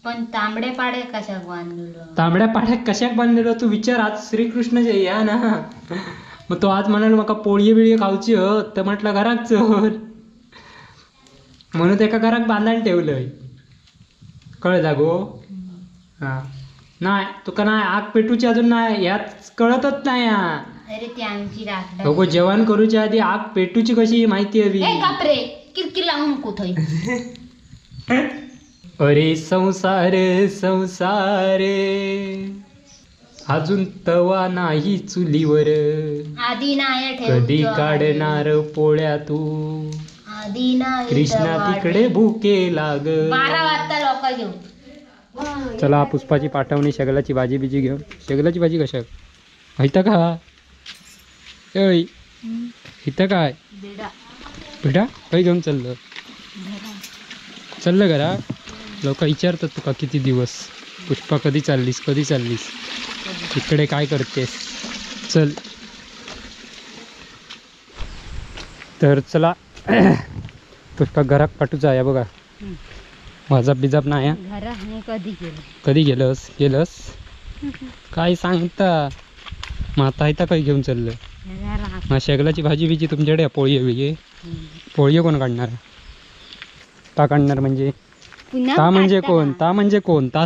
पण तांबड्या पाड्या कशाक बांधलेलो? तांबड्या पाड्याक कशाक बांधलेलो तू विचार. आज श्रीकृष्ण जे या ना, मग तो आज म्हणाल मका पोळी बिळी खाऊची तर म्हटलं घराक चल, म्हणून एका घराक बांधान ठेवलंय. कळलं गो? हा नाही तुका नाही आग पेटूची अजून नाही यात कळतच नाही. अरे ती आमची राखड. अगो जेवण करूच्या आधी आग पेटूची कशी माहिती हवी. बापरे किरकिर लावून नको थोय. अरे संसार संसार अजून तवा नाही चुलीवर, आधी नाही कधी काढणार पोळ्या तू, आधी नाही कृष्णा तिकडे भुके लाग. 12 वाजता लोक घेऊ. चला पुष्पाची पाठवणी शेगलाची भाजी बिजी घेऊन. शेगलाची भाजी कशा इथं का इथं काय बेटा काही घेऊन चाललं घरा. लोक विचारतात तुका किती दिवस पुष्पा कधी चाललीस इकडे काय करतेस. चल तर चला पुष्पा घरात पाठवूचा या बघा. वाजप बिजाप नाही. कधी गेलस काय सांगता. मग आता इथं काही घेऊन चाललं. मग शेगलाची भाजी बिजी तुमच्याकडे पोळी बिळी. पोळी कोण काढणार. ता काढणार म्हणजे ता म्हणजे कोण ता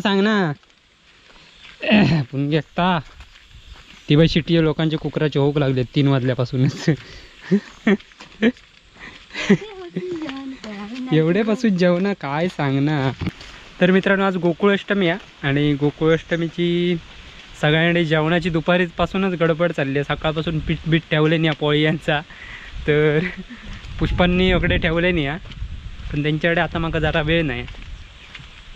सांग ना. पुण्य ता ती बाई शिटी लोकांचे कुकराचे होक लागले 3 वाजल्यापासूनच. एवढ्यापासून जेवण काय सांग ना. तर मित्रांनो आज गोकुळाष्टमी आहे आणि गोकुळाष्टमीची सगळ्यांकडे जेवणाची दुपारीपासूनच गडबड चालली आहे. सकाळपासून पीठ ठेवले नाही पोळी यांचा. तर पुष्पांनी इकडे ठेवले नाही पण त्यांच्याकडे आता मग जरा वेळ नाही.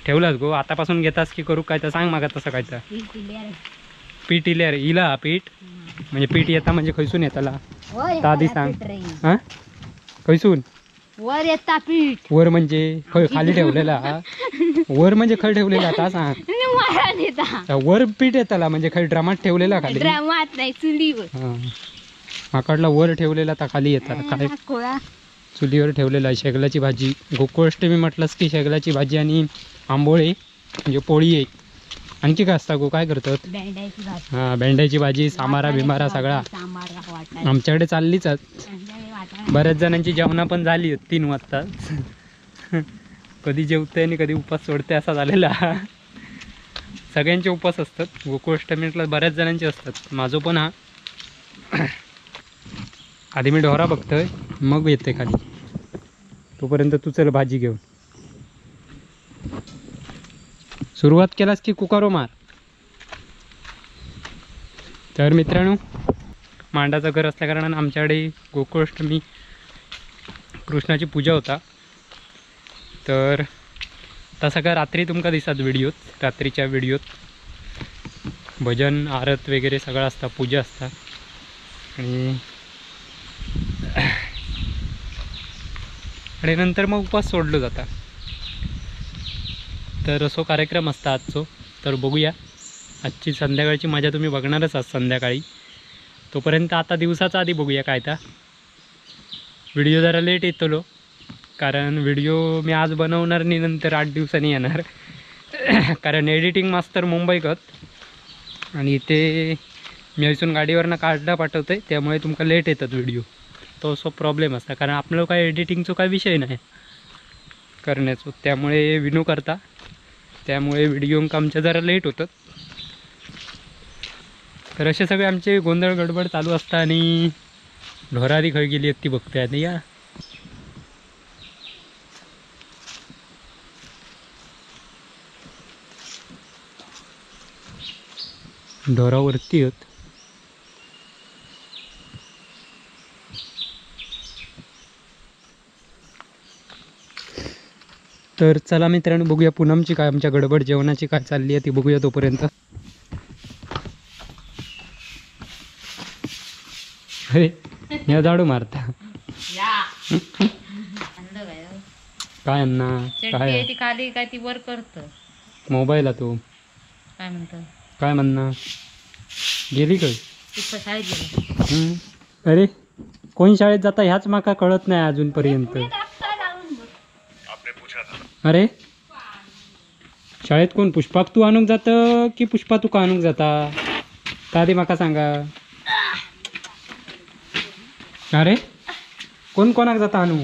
ठेवलास गो आतापासून घेतास की करू काय तर सांग मग तसं काय तर. पीठ इल्यार इला पीठ म्हणजे पीठ येता म्हणजे खैसून येताला आधी सांग. हां खैसून वर येता पीठ. वर म्हणजे खाली ठेवलेला. वर म्हणजे खळ ठेवलेला आता सांग. वर पीठ येताला म्हणजे खळ ड्रामात ठेवलेला खाली. ड्रामात नाही चुलीवर. आकडला वर ठेवलेला आता खाली येताला काय चुलीवर ठेवलेला. शेगलाची भाजी गोकुळाष्टमी म्हटलंस की शेगलाची भाजी आणि आंबोळी म्हणजे पोळी आहे. आणखी काय असता गो काय करतात. भेंड्याची भाजी सामारा बिमारा सगळा आमच्याकडे चाललीच. बऱ्याच जणांची जेवणा पण झाली 3 वाजता. कधी जेवते आणि कधी उपास सोडते असा झालेला. सगळ्यांचे उपास असतात गोकुळाष्टमीला. बऱ्याच जणांचे असतात. माझं पण हा आधी मी ढोरा बघतोय मग येते खाली. तोपर्यंत तू चल भाजी घेऊन. सुरुवात केलास की कुकारो मार. तर मित्रांनो मांडाचं घर असल्या कारणानं आमच्याकडे गोकुळाष्टमी कृष्णाची पूजा होता. तर तसं काय रात्री तुमका दिसतात व्हिडिओत. रात्रीच्या व्हिडिओत भजन आरत वगैरे सगळं असतं. पूजा असतात आणि नंतर मग उपवास सोडलं जाता. तर असो कार्यक्रम असता आजचो. तर बघूया आजची संध्याकाळची मजा तुम्ही बघणारच आहात संध्याकाळी. तोपर्यंत आता दिवसाचा आधी बघूया काय तर. व्हिडिओ जरा लेट येतलो कारण व्हिडिओ मी आज बनवणार नाही नंतर 8 दिवसांनी येणार. कारण एडिटिंग मास्तर मुंबईकत आणि इथे मी इथून गाडीवरनं काढला पाठवतो आहे त्यामुळे तुमका लेट येतात व्हिडिओ. तो असो प्रॉब्लेम असता कारण आपलं काय एडिटिंगचा काय विषय नाही करण्याचं. त्यामुळे विनू करता त्यामुळे व्हिडिओ आमच्या जरा लेट होतात. तर असे सगळे आमचे गोंधळ गडबड चालू असतात आणि ढोरारी खय गेली ती बघते आता या. ढोरावरती आहेत. तर चला मित्रांनो बघूया पूनमची काय आमच्या गडबड जेवणाची काय चालली आहे ती बघूया तोपर्यंत. अरे या झाडू मारता काय अण्णा काय खाली काय ती वर करत मोबाईलला तू काय म्हणतो काय म्हणणं गेली काय. अरे कोण शाळेत जाता ह्याच माका कळत नाही अजूनपर्यंत. अरे शाळेत कोण पुष्पाक तू आणूक जात की पुष्पा तुका आणूक जाता का ते माका सांगा. अरे कोण कोणाक जाता आणू.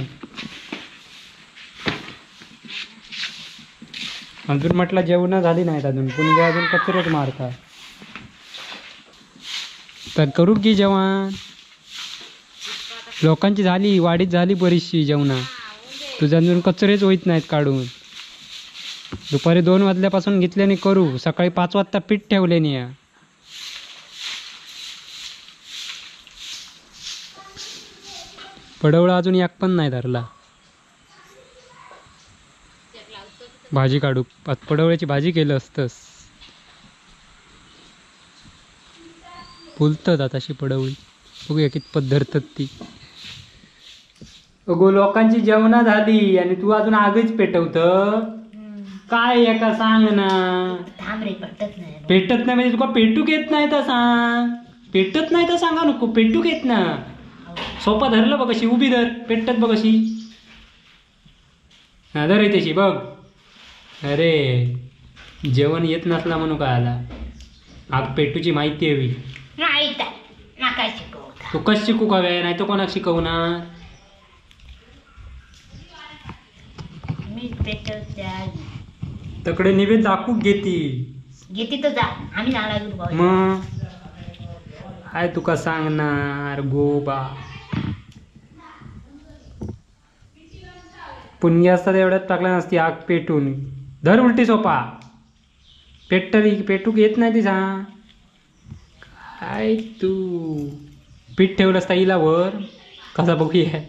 अजून म्हटलं जेवण झाली नाहीत अजून कोणी अजून कचरोच मारता. तर करू की जेवण. लोकांची झाली वाढीत झाली बरीचशी जेवणा. तुझ्या अजून कचरेच होईत नाहीत काढून. दुपारी 2 वाजल्यापासून घेतल्याने करू. सकाळी 5 वाजता पीठ ठेवल्याने या. पडवळा अजून एक पण नाही धरला. भाजी काढू. पडवळ्याची भाजी केलं असतंस. फुलतात आताशी पडवळी. बघूया कितपत धरतात ती. अगो लोकांची जेवणा झाली आणि तू अजून आगच पेटवत काय एका सांग ना. पेटत नाही म्हणजे तुका पेटूक येत नाही तर सांग. पेटत नाही तर सांगा नको. पेटूक येत ना. सोपा धरलं बघ अशी उभी धर. पेटत बघ अशी. हा धर त्याची बघ. अरे जेवण येत नसला म्हणून काय आला. आग पेटूची माहिती हवी. तू कस शिकू हव्या नाही तर कोणाक शिकवणार. तकडे निवेद दाखवूक घेती तर जा आम्ही जाणार. मग काय तुका सांगणार गोबा. पुण्य असतात एवढ्यात टाकला नसती आग पेटून. धर उलटी सोपा. पेटली पेटूक येत नाही ती सांग. काय तू पीठ ठेवलं असता इला वर कसा बघूया.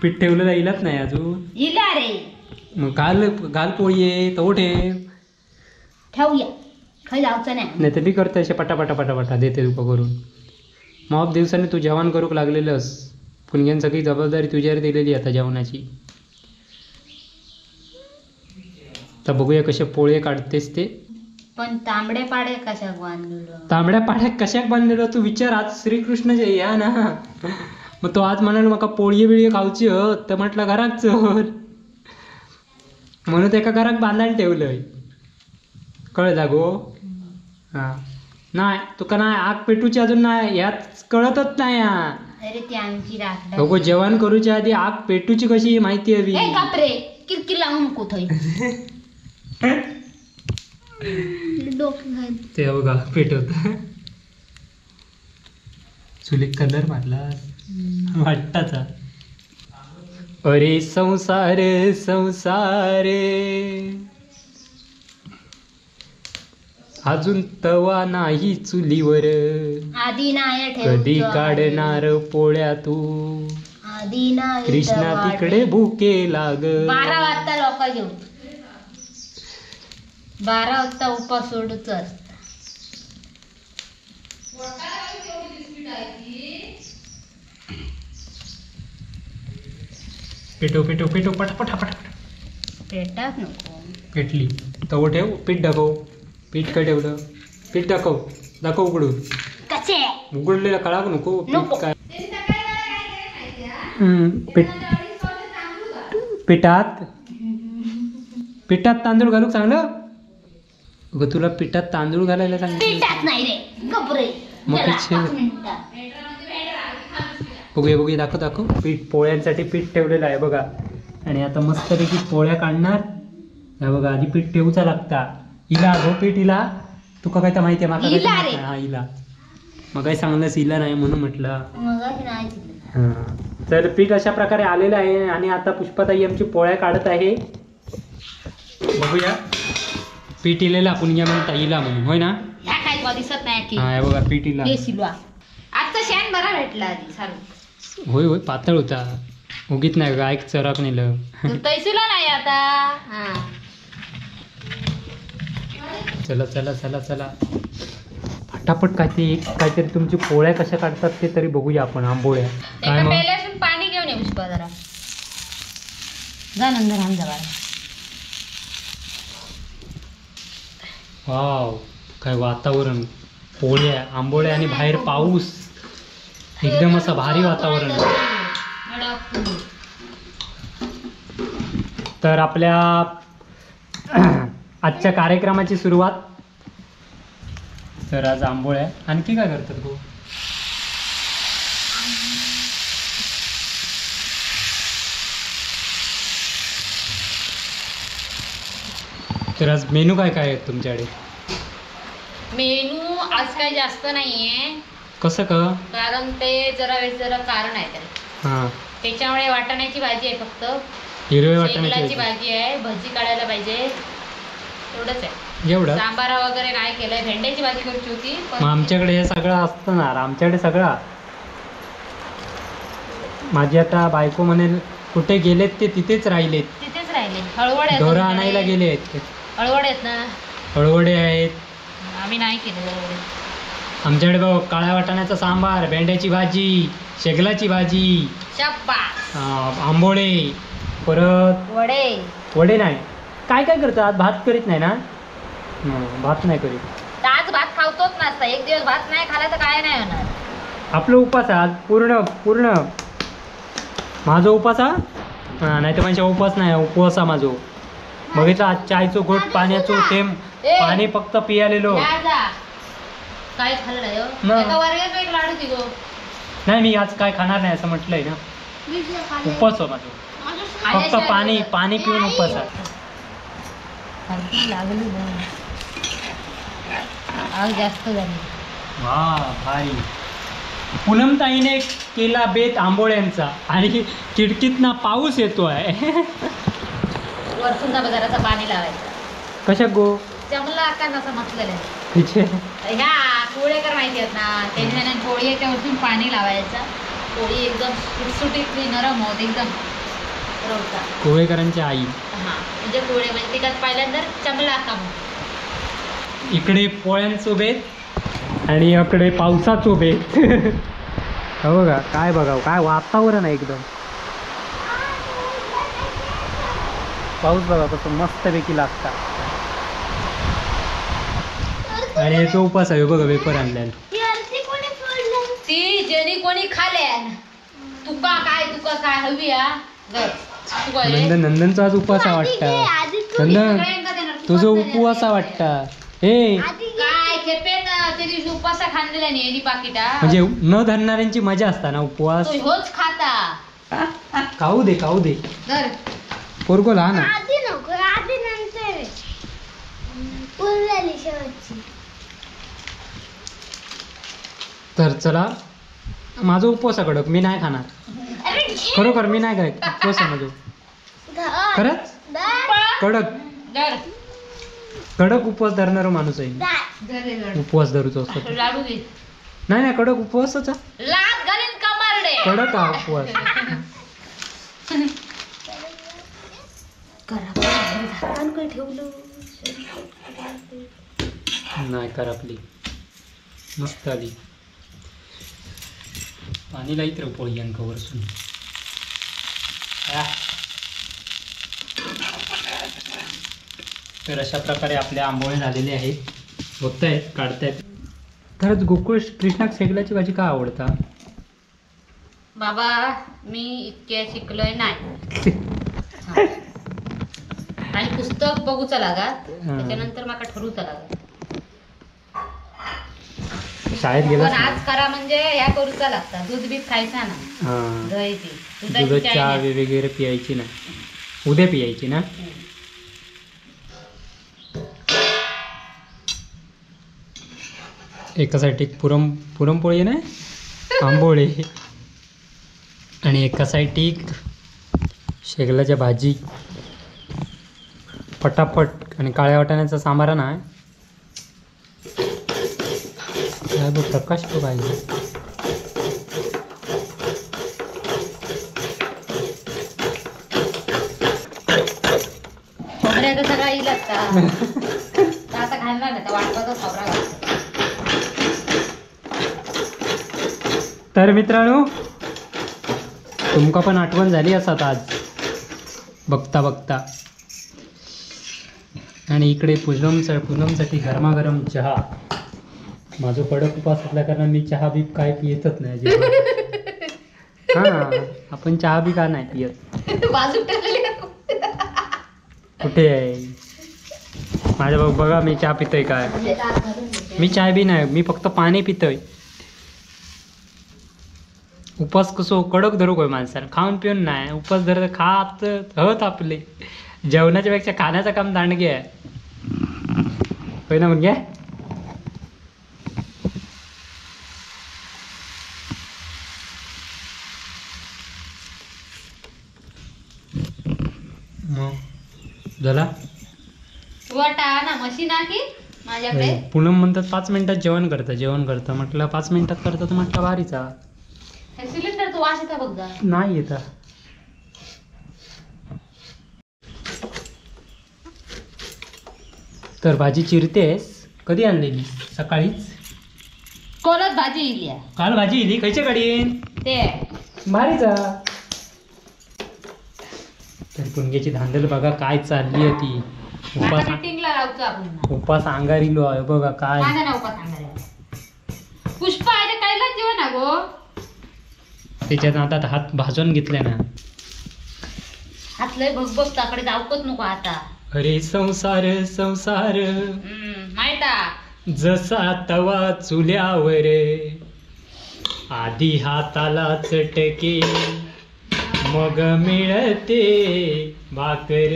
पीठ ठेवलेला इलाच नाही अजून. इला रे मग घाल पोळी आहे तो ठेवूया. खाई जाऊचं नाही तर बी करते असे पटापटा पटापटा देते तुका करून. मग दिवसाने तू जेवण करूक लागलेलंस. पुणग्यान सगळी जबाबदारी तुझ्यावर दिलेली आता जेवणाची. तर बघूया कसे पोळे काढतेस ते. पण तांबड्या पाड्या कशाक बांधलेलं. तांबड्या पाड्या कशाक बांधलेलं तू विचार. आज श्रीकृष्ण जय या ना. मग तो आज म्हणाल मका पोळी बिळी खाऊची तर म्हटलं घरात चल म्हणून एका घरात बांधायला ठेवलंय. कळला गो. हा नाही तुका नाही आग पेटूची अजून नाही यात कळतच नाही. अरे ती आमची राखडा. अगो जेवण करूच्या आधी आग पेटूची कशी माहिती हवी. कापरे किरकिर लावू नको थोई. ते बघा पेटवत. चुलीत कलर मारला वाटताचा. अरे संसार संसार अजून तवा नाही चुलीवर. आधी नाही कधी काढणार पोळ्या तू. आधी नाही कृष्णा तिकडे भुके लाग. 12 वाजता लोक घेऊन 12 वाजता उपास सोडूच असत. पेटो पेटो पेटो पटापटा पटापट. पेटाच नको. पेटली तव ठेव. पीठ दाखव. पीठ काय ठेवलं. पीठ दाखव. दाखव उघडून. कसे उघडलेला कळाक नको. नको. पीठ काय पिठात पिठात तांदूळ घालूक सांगलं. अगं तुला पिठात तांदूळ घालायला सांगितलं. पेटाच नाही रे गपरे. मग बघूया बघूया दाखव दाखव. पीठ पोळ्यांसाठी पीठ ठेवलेलं आहे बघा. आणि आता मस्तपैकी पोळ्या काढणार. हे बघा आधी पीठ ठेवूचा लागता. इला गो पीठ इला. तुका काय तर माहिती आहे माका काय. हा इला मग काही सांगलंस इला नाही म्हणून म्हटलं. हां तर पीठ अशा प्रकारे आलेलं आहे. आणि आता पुष्पाताई आमची पोळ्या काढत आहे. बघूया पीठ इलेला आपण घ्या म्हणता इला म्हणून होय ना. दिसत नाही. हा हे बघा पीठ इला. आता शेण बरा भेटला आधी सारू. होय होय पातळ होता. उगीत नाही का ऐक चराक नेलं. तैसूला नाही आता. चला चला चला चला फटाफट काहीतरी तुमची पोळ्या कशा काढतात ते तरी बघूया आपण. आंबोळ्या काय मग. पाणी घेऊन ये पुष्पा जरा. जा नंतर आमचा बाळा. वाव काय वातावरण. पोळ्या आंबोळ्या आणि बाहेर पाऊस. एकदम असं भारी वातावरण. तर आपल्या आजच्या कार्यक्रमाची सुरुवात. तर आज आंबोळ्या. आणखी काय करतात तू? तर आज मेनू काय काय आहेत तुमच्याकडे? मेनू आज काही जास्त नाहीये. कसं का? कारण ते जरा कारण आहे त्याला. हां, त्याच्यामुळे वाटाण्याची भाजी आहे फक्त. हिरव्या शेंगलाची वाटाण्याची भाजी आहे. भजी काढायला पाहिजे एवढंच आहे. एवढं? सांबार वगैरे नाही केलंय. भेंड्याची भाजी करायची होती मग पण आमच्याकडे हे सगळं असतं ना. आमच्याकडे सगळं. माझी आता बायको म्हणेल कुठे गेलेत ते तिथेच राहिलेत. तिथेच राहिले. हळवड आहेत ढोरं आमच्याकडे. आणायला गेले आहेत. हळवड आहेत ना. हळवडे आहेत. आम्ही नाही केले हळवडे. आमच्याकडे बघ काळ्या वाटाण्याचा सांबार, भेंड्याची भाजी, शेगलाची भाजी, शाबास. आंबोळे, परत वडे. वडे नाही. काय काय करतात? आज भात करीत नाही ना? भात नाही करीत. तर आज भात खावतोच नसता. एक दिवस भात नाही खाला तर काय नाही होणार. आपलं उपास आहे आज. पूर्ण माझा उपास हा. नाही तर माझा उपास नाही. उपवास हा माझो. बघितलं आज चायचो घोट पाण्याचो थेंब पाणी फक्त पियालेलो. या जा. काय खाल्लं नाही हो? ना. एका वर्गात एक लाडू दिगो. नाही मी आज काय खाणार नाही असं म्हटलंय ना. उपवास हो माझो. फक्त पाणी पिऊन उपवास आहे. लागली आग जास्त झाली. वा भारी. पूनमताईने केला बेत आंबोळ्यांचा आणि खिडकीतनं पाऊस येतोय. वरतून बाजाराचं पाणी लावायचं. कशा गो? जमला का नसं म्हटलेलं आहे. तिचे ह्या पोळेकर माहिती आहेत ना. त्यांनी पोळीच्या वरतून पाणी लावायचं. पोळी एकदम सुटसुटीत नरम होत एकदम रवता. कोळेकरांची आई. हा म्हणजे पोळे म्हणजे तिच्यात पहिल्यांदा चमला का इकडे पोळ्यांचो बेत आणि इकडे पावसाचो बेत. हो बघा काय बघावं काय वातावरण आहे एकदम. पाऊस बघा कसं मस्तपैकी लागता. आणि याचा उपास आहे बघा वेपर आणल्यान. ती जेनी कोणी खाल्यान तुका काय हवी हा नंदनचा आज उपवास वाटता. नंदन तुझं उपवास वाटता. हे काय खेपेन ते दिवशी उपासा खाल्लेला नाही पाकिटा. म्हणजे न धरणाऱ्यांची मजा असता ना उपवास. तो ह्योच खाता. खाऊ दे धर. पोरगो लहान आहे. आधी नको आधी नंतर पुरलेली शेवटची. तर चला माझा उपवास आहे कडक. मी नाही खाणार. खरोखर मी नाही खाय. उपवास आहे माझं खरंच. कडक धर. कडक उपवास धरणारा माणूस आहे. धर उपवास धरूचो असतो. लाडू घे. नाही कडक उपवासच. लात घालीन कमारडे. कडक हा उपवास. ठेवलं नाही कर आपली मस्त आली. पाणी लाईत रे पोळी अंक वरसून. तर अशा प्रकारे आपले आंबोळे झालेले आहेत. बघतायत काढतायत. खरंच गोकुळ कृष्णाक शेगलाची भाजी का आवडता? बाबा मी इतके शिकलोय नाही. आणि पुस्तक बघूचा लागात त्याच्यानंतर माका ठरूचा लागात. शाळेत पण गेला आज करा म्हणजे ह्या करूचा लागता. दूध बीत खायचा ना. दहीची दूध चहा वगैरे पियायची ना. उद्या पियायची ना. एकासाठी पुरणपोळी ना आंबोळे आणि एकासाठी शेगलाच्या भाजी पटापट आणि काळ्या वाटाण्याचा सांबार ना. प्रकाश तो पाहिजे. खोबऱ्याचा सगळा येईल आता घालणार नाही. वाटपाचा खोबरा घालतो. तर मित्रांनो तुमका पण आठवण झाली असत आज बघता बघता. आणि इकडे पूनमसाठी गरमागरम चहा. माझं कडक उपास असल्या कारण मी चहा बी काय पियतच नाही. हा आपण चहा बी का नाही पियत. बाजू कुठे आहे माझ्या भाऊ बघा मी चहा पितोय काय. मी चाय बी नाही मी फक्त पाणी पितोय. उपास कसो कडक धरू काय माणसाला खाऊन पिऊन नाही उपास धरत खात हत आपले जेवणाच्या पेक्षा खाण्याचं काम दांडगे आहे होय ना म्हणजे. झाला तू आता ना मशीन आहे की माझ्याकडे. पूनम म्हणतात 5 मिनिटात जेवण करतं म्हटलं 5 मिनिटात करतं तर म्हटलं भारीचा. हे सिलेंडर तू वास येता बघ जा. नाही येत. तर भाजी चिरतेस कधी आणलेली सकाळीच. कोलत भाजी इली आहे. काल भाजी इली खयच्या गाडीन ते भारीचा. तर पुणग्याची धांदल बघा काय चालली होती. उपास मीटिंगला राहतो आपण. उपास अंगारिलो आहे बघा काय. माझा नाव उपास सांगा पुष्पा आहे ते कायला जेवण आहे गो. त्याच्यात आता हात भाजून घेतले ना. हात लय बघ ताकडे जाऊकच नको आता. अरे संसार संसार माहिता जसा तवा चुल्यावर आधी हाताला चटके मग मिळते भाकर.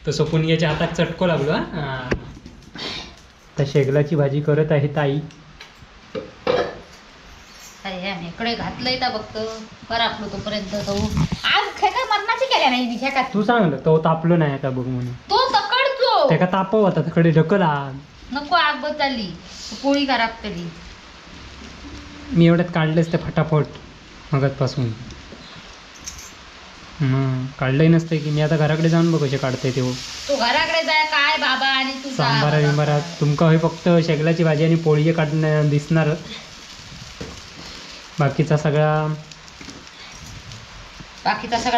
तसं पुण्याच्या हातात चटको लागलो. हा तर शेगलाची भाजी करत आहे ताई. इकडे घातलंय तर बघतो बरं आपलं तोपर्यंत तो आज खेका मरणाची केल्या नाही मी खेका. तू सांग तो तापलो नाही आता बघ म्हणून. तो तकडतो त्याका तापव आता तिकडे ढकला नको आग बदलली पोळी खराब केली. मी एवढ्यात काढलेच ते फटाफट मगतपासून. काढलंही नसतं की मी आता घराकडे जाऊन बघ कसे काढते ते. तू घराकडे जाय काय बाबा आणि तू सांबारा बिंबारा तुमका होय फक्त शेगलाची भाजी आणि पोळी काढणं दिसणार. बाकीचा सगळा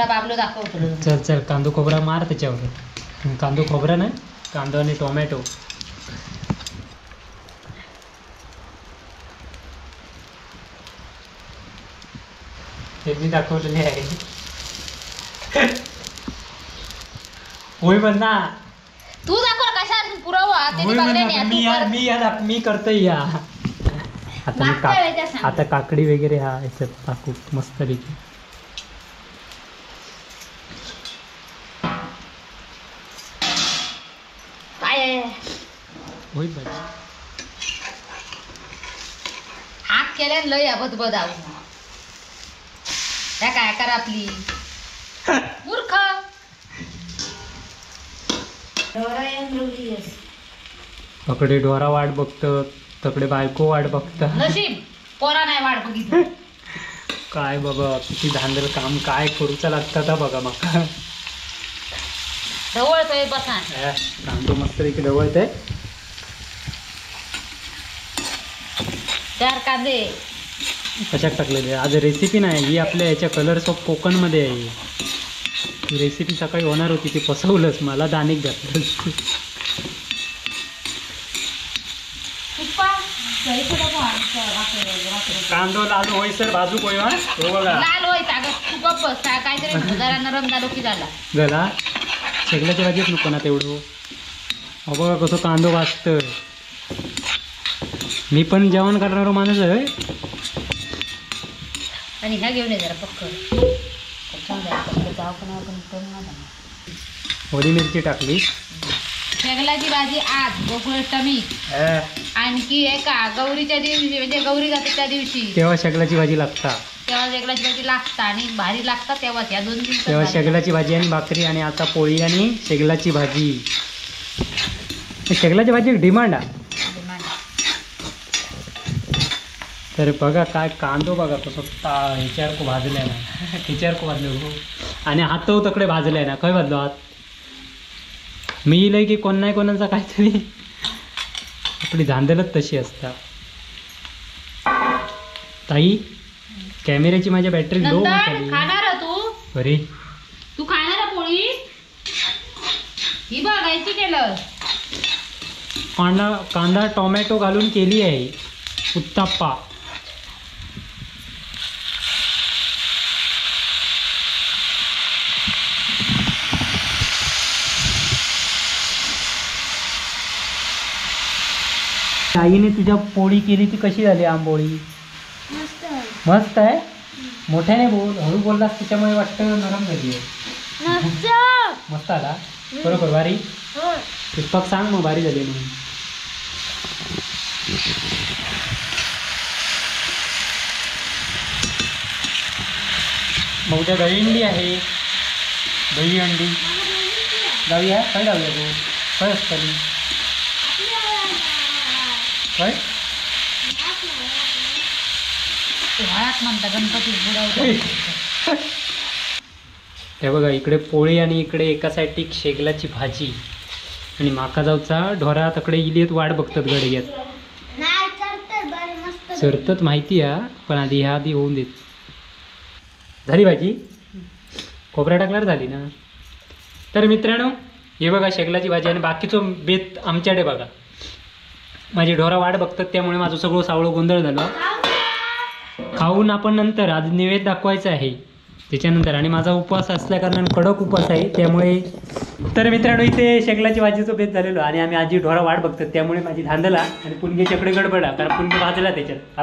बाबलो दाखवतो. चल चल कांदो खोबरा मार त्याच्यावर. कांदो खोबरा नाही कांदो आणि टोमॅटो. हे मी दाखवलेले आहे. होय म्हण ना तू दाखव कशा पुरावा. मी करतोय या. आता काकडी वगैरे हा याच्यात टाकू मस्त पैकी. आग केल्या लय अबद बदाव त्या काय करा आपली मूर्ख. तकडे डोरा वाट बघत तकडे बायको वाट बघत. नशीब पोरा नाही वाट बघितली. काय बाबा किती धांदल काम काय करूचा लागतात बघा मका. ढवळतोय बसा कांदो मस्त पैकी ढवळतोय. 4 कांदे कशात टाकलेले आज रेसिपी नाही ही आपल्या याच्या कलर्स ऑफ कोकणमध्ये आहे. ही रेसिपी सकाळी होणार होती ती फसवलंच मला दाणिक घातलं. कांदो लाल होय सर बाजू कोय बघा लाल होय तू गप्प बस काहीतरी जरा नरम झालो की झाला. शेगल्याच्या भाजीच नको ना तेवढं. बघा कसं कांदो वाजतं. मी पण जेवण करणारा माणूस आहे. आणि ह्या घेऊन ये जरा पक्क ओली मिरची टाकली. शेगलाची भाजी आज गोकुळाष्टमी आणखी एका गौरीच्या दिवशी म्हणजे गौरी जाते त्या दिवशी तेव्हा शेगलाची भाजी लागता. तेव्हा शेगलाची भाजी लागता आणि भारी लागतात तेव्हा या 2 दिवस तेव्हा शेगलाची भाजी आणि भाकरी आणि आता पोळी आणि शेगलाची भाजी. शेगलाची भाजी डिमांड आहे. तर बघा काय कांदो बघा कसं ह्याच्यावर को भाजलाय ना ह्याच्यावर को भाजलो आणि हात तकडे भाजलाय ना खंय भाजलो हात. मी इलय की कोण नाही कोणाचा काहीतरी आपली धांदलच तशी असता. ताई कॅमेऱ्याची माझ्या बॅटरी लो झाली. खाणार तू. अरे तू खाणार पोळी ही बघायची केलं. कांदा टोमॅटो घालून केली आहे उत्तप्पा. आईने तुझ्या पोळी केली ती कशी झाली आंबोळी? मस्त मस्त आहे. मोठ्याने बोल, हळू बोललास त्याच्यामुळे वाटतं नरम झाली आहे. मस्त मस्त आला बरोबर. भारी हो पुष्पक सांग मग भारी झाली म्हणून. मग उद्या दहीहंडी आहे. दहीहंडी जाऊया. काय जाऊया तू? काय असतं काय? उन्हाळ्यात म्हणता गणपती बुडवतो. हे बघा इकडे पोळी आणि इकडे एका साईडची शेगलाची भाजी आणि माका जाऊचा ढोरा तकडे इलियत वाट बघतात गडग्यात. नाही चढते बरे मस्त सरतत माहिती आहे पण आधी ह्या आधी होऊन देत. झाली भाजी? खोबऱ्या टाकल्यावर झाली ना. तर मित्रांनो हे बघा शेगलाची भाजी आणि बाकीचं बेत आमच्याकडे बघा. माझी ढोरा वाट बघतात त्यामुळे माझं सगळं सावळं गोंधळ झालं. खाऊन आपण नंतर आज नैवेद्य दाखवायचं आहे त्याच्यानंतर. आणि माझा उपवास असल्या कारणाने कडक उपवास आहे त्यामुळे. तर मित्रांनो इथे शेगलाची भाजीचं बेत झालेलो आणि आम्ही आजी ढोरा वाट बघतात त्यामुळे माझी धांदला आणि पुणगेच्याकडे गडबडा कारण पुणगे भाजला त्याच्यात.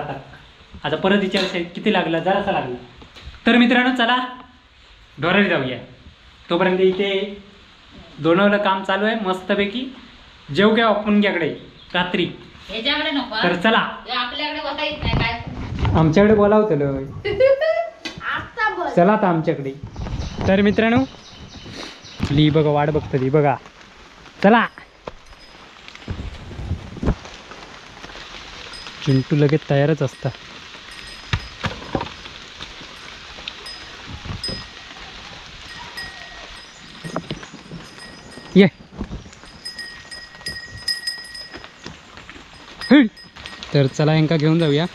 आता परत विचार किती लागला? जरासा लागला. तर मित्रांनो चला ढोराला जाऊया. तोपर्यंत इथे दोनवलं काम चालू आहे मस्तपैकी. जेव घ्या पुणग्याकडे रात्री. ह्याच्याकडे नको तर चला आपल्याकडे बघता येत नाही काय. आमच्याकडे बोलावतं. आता बोल चला आता आमच्याकडे. तर मित्रांनो ली बघा वाट बघतं ती बघा. चला चिंटू लगेच तयारच असता. ये तर चला यांका घेऊन जाऊया.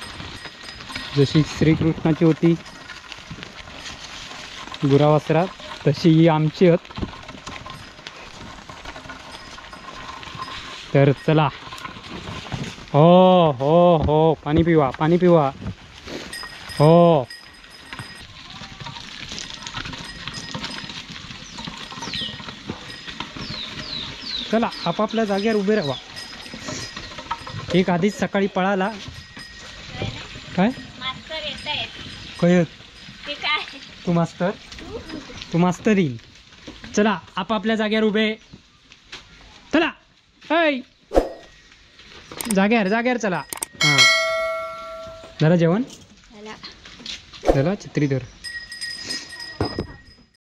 जशी श्रीकृष्णाची होती गुरावस्त्रात तशी ही आमची आहेत. तर चला. हो हो हो पाणी पिवा पाणी पिवा. हो चला आपापल्या जागेवर उभे राहा. एक आधीच सकाळी पळाला. काय मास्तर येत आहेत कळत? ते काय तू मास्तर? तू मास्तर येईल. चला आपापल्या जागेवर उभे. चला ऐ जागेवर चला. हां झालं जेवण? झालं छत्री धर.